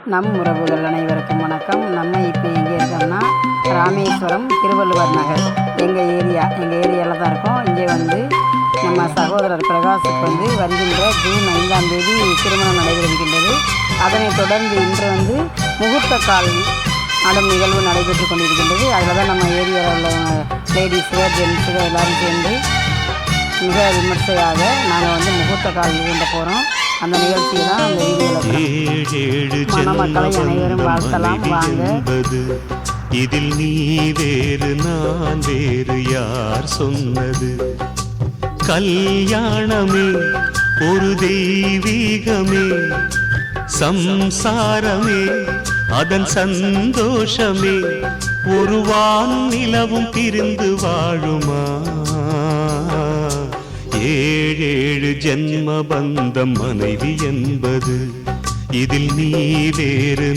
நம் உறவுகள் அனைவருக்கும் வணக்கம். நம்ம இப்போ எங்கே இருக்கோம்னா ராமேஸ்வரம் திருவள்ளுவர் நகர் எங்கள் ஏரியாவில் தான் இருக்கோம். இங்கே வந்து நம்ம சகோதரர் பிரகாஷுக்கு வந்து வருகின்ற ஜூன் 5ஆம் தேதி திருமணம் நடைபெறுகின்றது. அதனைத் தொடர்ந்து இன்று வந்து முகூர்த்த கால் நடும் நிகழ்வு நடைபெற்று கொண்டிருக்கின்றது. அதில் தான் நம்ம ஏரியாவில் உள்ள லேடிஸுக ஜென்ஸுக எல்லோரும் சேர்ந்து மிக விமர்சையாக நாங்கள் வந்து முகூர்த்த கால் நிகழ்ந்த போகிறோம். அந்த நிகழ்ச்சியை தான் அந்த வீடியோவில் மணமக்களை அனைவரும் வாழ்த்தலாம் வாங்க. இதில் நீ வேறு நான் வேறு யார் சொன்னது? கல்யாணமே ஒரு தெய்வீகமே, சம்சாரமே அதன் சந்தோஷமே, ஒரு வான் நிலவும் பிரிந்து வாழுமா? ஏழேழு ஜென்ம பந்தம் மனைவி என்பது, இதில் நீ வேறு